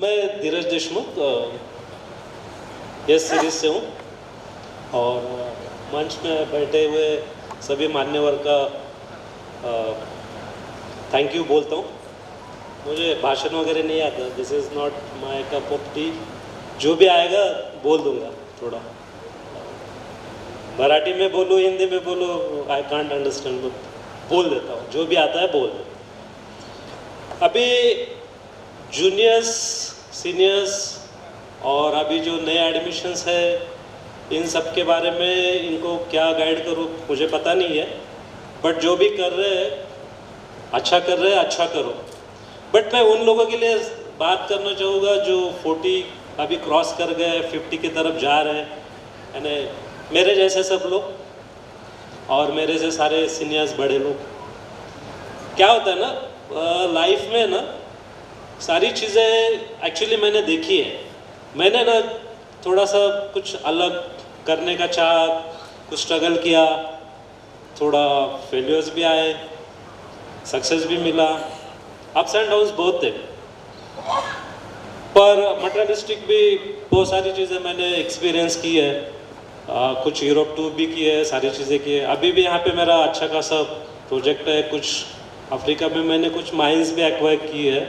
मैं धीरज Deshmukh yes series से हूँ और मंच में बैठे हुए सभी मान्यवर का थैंक यू बोलता हूँ। मुझे भाषण वगैरह नहीं आता, this is not my cup of T. जो भी आएगा बोल दूँगा, थोड़ा मराठी में बोलूँ हिंदी में बोलूँ, आई कांट अंडरस्टैंड, बोल देता हूँ, जो भी आता है बोल देता। अभी जूनियर्स सीनियर्स और अभी जो नए एडमिशन्स है, इन सब के बारे में इनको क्या गाइड करूँ मुझे पता नहीं है, बट जो भी कर रहे हैं अच्छा कर रहे हैं, अच्छा करो। बट मैं उन लोगों के लिए बात करना चाहूँगा जो 40 अभी क्रॉस कर गए, 50 की तरफ जा रहे हैं, यानी मेरे जैसे सब लोग और मेरे से सारे सीनियर्स बड़े लोग। क्या होता है ना लाइफ में ना, सारी चीज़ें एक्चुअली मैंने देखी है। मैंने ना थोड़ा सा कुछ अलग करने का चाहा, कुछ स्ट्रगल किया, थोड़ा फेलियर्स भी आए, सक्सेस भी मिला, अप्स एंड डाउन्स बहुत थे, पर मटेरियलिस्टिक भी बहुत सारी चीज़ें मैंने एक्सपीरियंस की है। कुछ यूरोप टूर भी की है, सारी चीज़ें की है। अभी भी यहाँ पे मेरा अच्छा खासा प्रोजेक्ट है, कुछ अफ्रीका में मैंने कुछ माइंस भी एक्वायर की है।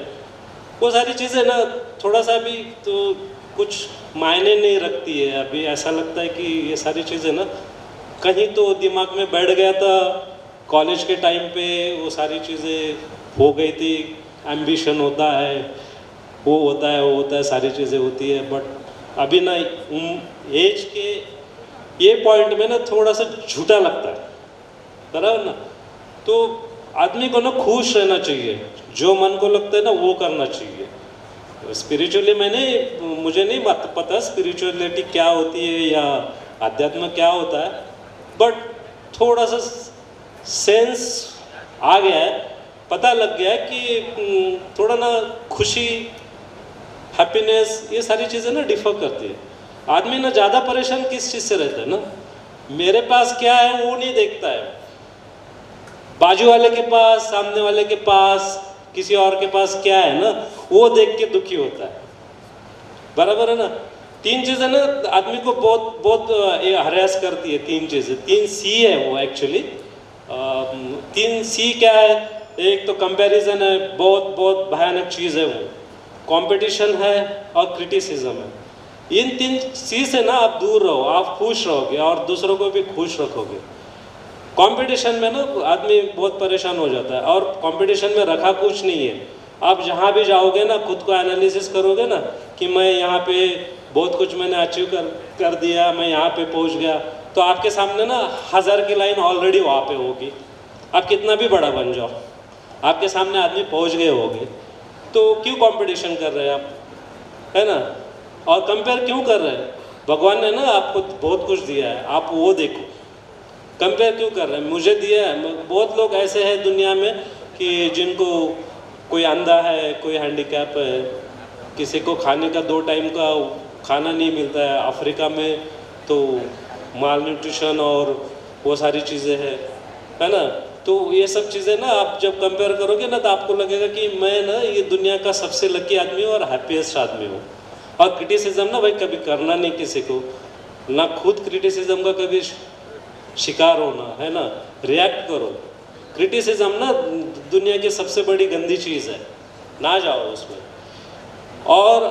वो सारी चीज़ें ना थोड़ा सा भी तो कुछ मायने नहीं रखती है। अभी ऐसा लगता है कि ये सारी चीज़ें ना कहीं तो दिमाग में बैठ गया था, कॉलेज के टाइम पे वो सारी चीज़ें हो गई थी, एम्बिशन होता है, वो होता है, वो होता है, सारी चीज़ें होती है। बट अभी ना एज के ये पॉइंट में ना थोड़ा सा झूठा लगता है, बराबर ना। तो आदमी को ना खुश रहना चाहिए, जो मन को लगता है ना वो करना चाहिए। स्पिरिचुअली मुझे नहीं पता स्पिरिचुअलिटी क्या होती है या अध्यात्म क्या होता है, बट थोड़ा सा सेंस आ गया है, पता लग गया है कि थोड़ा ना खुशी, हैप्पीनेस, ये सारी चीज़ें ना डिफर करती है। आदमी ना ज़्यादा परेशान किस चीज़ से रहता है ना, मेरे पास क्या है वो नहीं देखता है, बाजू वाले के पास, सामने वाले के पास, किसी और के पास क्या है ना, वो देख के दुखी होता है, बराबर है ना। तीन चीज़ें ना आदमी को बहुत बहुत हरास करती है। तीन चीज़ें, 3 सी है वो एक्चुअली। 3 सी क्या है? एक तो कंपैरिजन है, बहुत बहुत भयानक चीज़ है वो, कंपटीशन है और क्रिटिसिज्म है। इन 3 सी से ना आप दूर रहो, आप खुश रहोगे और दूसरों को भी खुश रखोगे। कंपटीशन में ना आदमी बहुत परेशान हो जाता है, और कंपटीशन में रखा कुछ नहीं है। आप जहाँ भी जाओगे ना, खुद को एनालिसिस करोगे ना कि मैं यहाँ पे बहुत कुछ मैंने अचीव कर दिया, मैं यहाँ पे पहुँच गया, तो आपके सामने ना 1000 की लाइन ऑलरेडी वहाँ पे होगी। आप कितना भी बड़ा बन जाओ, आपके सामने आदमी पहुँच गए होंगे। तो क्यों कंपटीशन कर रहे हैं आप, है ना? और कंपेयर क्यों कर रहे हैं? भगवान ने ना आपको बहुत कुछ दिया है, आप वो देखो। कंपेयर क्यों कर रहे हैं? मुझे दिया है। बहुत लोग ऐसे हैं दुनिया में कि जिनको कोई अंधा है, कोई हैंडीकैप है, किसी को खाने का 2 टाइम का खाना नहीं मिलता है। अफ्रीका में तो माल न्यूट्रिशन और वो सारी चीज़ें हैं, है ना। तो ये सब चीज़ें ना आप जब कंपेयर करोगे ना, तो आपको लगेगा कि मैं ना ये दुनिया का सबसे लकी आदमी हूँ और हैप्पीएस्ट आदमी हूँ। और क्रिटिसिज्म ना भाई कभी करना नहीं किसी को, ना खुद क्रिटिसिज्म का कभी शिकार होना, है ना। रिएक्ट करो। क्रिटिसिज्म ना दुनिया की सबसे बड़ी गंदी चीज़ है, ना जाओ उसमें। और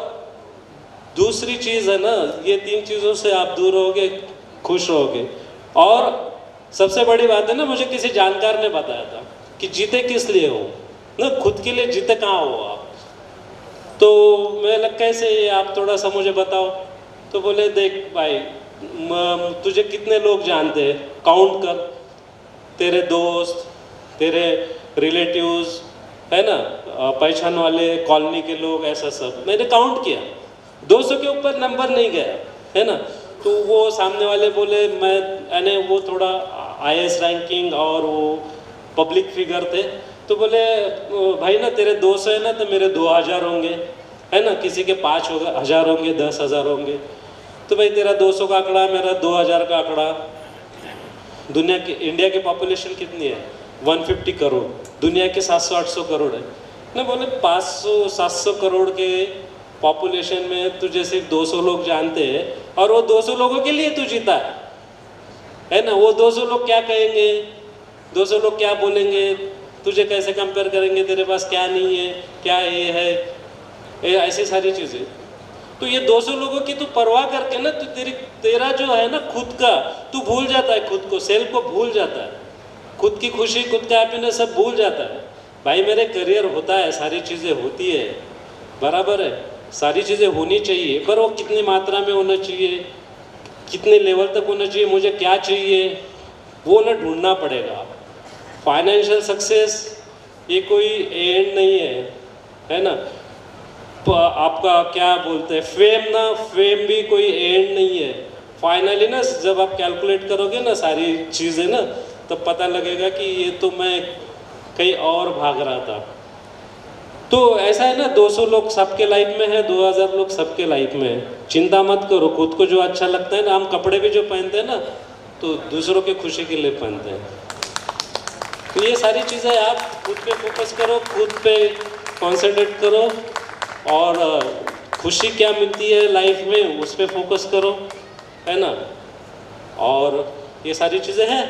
दूसरी चीज़ है ना, ये 3 चीज़ों से आप दूर रहोगे, खुश रहोगे। और सबसे बड़ी बात है ना, मुझे किसी जानकार ने बताया था कि जीते किस लिए हो ना, खुद के लिए जीते कहाँ हो आप। तो मैं लग कैसे, आप थोड़ा सा मुझे बताओ। तो बोले देख भाई, तुझे कितने लोग जानते हैं, काउंट कर, तेरे दोस्त, तेरे रिलेटिव्स, है ना, पहचान वाले, कॉलोनी के लोग, ऐसा सब मैंने काउंट किया, 200 के ऊपर नंबर नहीं गया, है ना। तो वो सामने वाले बोले, मैं यानी वो थोड़ा IAS रैंकिंग और वो पब्लिक फिगर थे, तो बोले भाई ना तेरे 200 है ना, तो मेरे 2000 होंगे, है ना, किसी के 5000 होंगे, 10,000 होंगे। तो भाई तेरा 200 का आंकड़ा, मेरा 2000 का आंकड़ा। दुनिया के, इंडिया की पॉपुलेशन कितनी है? 150 करोड़, दुनिया के 700-800 करोड़ है ना। बोले 500-700 करोड़ के पॉपुलेशन में तुझे सिर्फ 200 लोग जानते हैं और वो 200 लोगों के लिए तू जीता है ना। वो 200 लोग क्या कहेंगे, 200 लोग क्या बोलेंगे, तुझे कैसे कंपेयर करेंगे, तेरे पास क्या नहीं है, क्या ये है, ऐसी सारी चीज़ें। तो ये 200 लोगों की तू परवाह करके ना तू तेरा जो है ना खुद का, तू भूल जाता है, खुद को, सेल्फ को भूल जाता है, खुद की खुशी, खुद का हैप्पीनेस सब भूल जाता है। भाई मेरे करियर होता है, सारी चीज़ें होती है, बराबर है, सारी चीज़ें होनी चाहिए, पर वो कितनी मात्रा में होना चाहिए, कितने लेवल तक होना चाहिए, मुझे क्या चाहिए, वो ना ढूंढना पड़ेगा। फाइनेंशियल सक्सेस ये कोई एंड नहीं है ना। आपका क्या बोलते हैं फेम ना, फेम भी कोई एंड नहीं है। फाइनली ना जब आप कैलकुलेट करोगे ना सारी चीज़ें ना, तब पता लगेगा कि ये तो मैं कहीं और भाग रहा था। तो ऐसा है ना, 200 लोग सबके लाइफ में है, 2000 लोग सबके लाइफ में है। चिंता मत करो, खुद को जो अच्छा लगता है ना, हम कपड़े भी जो पहनते हैं ना तो दूसरों की खुशी के लिए पहनते हैं। तो ये सारी चीज़ें आप खुद पे फोकस करो, खुद पे कॉन्सेंट्रेट करो और खुशी क्या मिलती है लाइफ में उस पर फोकस करो, है ना। और ये सारी चीज़ें हैं।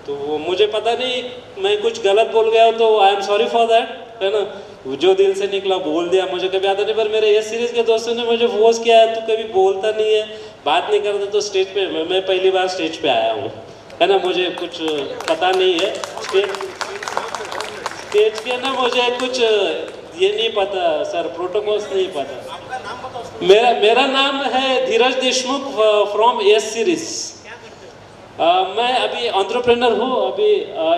तो मुझे पता नहीं मैं कुछ गलत बोल गया हूँ तो I am sorry for that, है ना। जो दिल से निकला बोल दिया, मुझे कभी आता नहीं। पर मेरे एस सीरीज़ के दोस्तों ने मुझे फोर्स किया है, तू कभी बोलता नहीं है, बात नहीं करता, तो स्टेज पे मैं पहली बार स्टेज पे आया हूँ, है ना। मुझे कुछ पता नहीं है स्टेज के ना, मुझे कुछ ये नहीं पता सर, प्रोटोकॉल्स नहीं पता। मेरा नाम है धीरज देशमुख फ्रॉम एस सीरीज। मैं अभी एंटरप्रेन्योर हूँ, अभी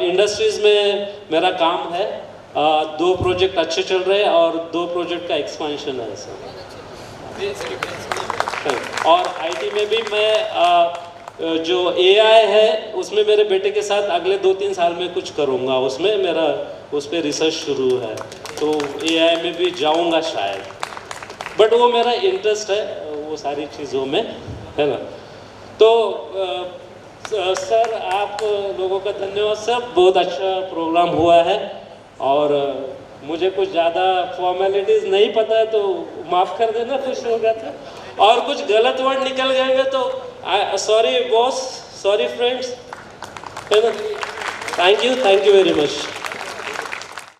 इंडस्ट्रीज में मेरा काम है। 2 प्रोजेक्ट अच्छे चल रहे हैं और 2 प्रोजेक्ट का एक्सपेंशन है सर। और आईटी में भी मैं जो एआई है उसमें मेरे बेटे के साथ अगले 2-3 साल में कुछ करूँगा, उसमें मेरा उस पर रिसर्च शुरू है, तो एआई में भी जाऊँगा शायद। बट वो मेरा इंटरेस्ट है वो सारी चीज़ों में, है ना। तो सर आप लोगों का धन्यवाद सर, बहुत अच्छा प्रोग्राम हुआ है। और मुझे कुछ ज़्यादा फॉर्मेलिटीज़ नहीं पता है तो माफ़ कर देना, खुश हो गया था। और कुछ गलत वर्ड निकल गए तो सॉरी बॉस, सॉरी फ्रेंड्स, है ना। Thank you very much.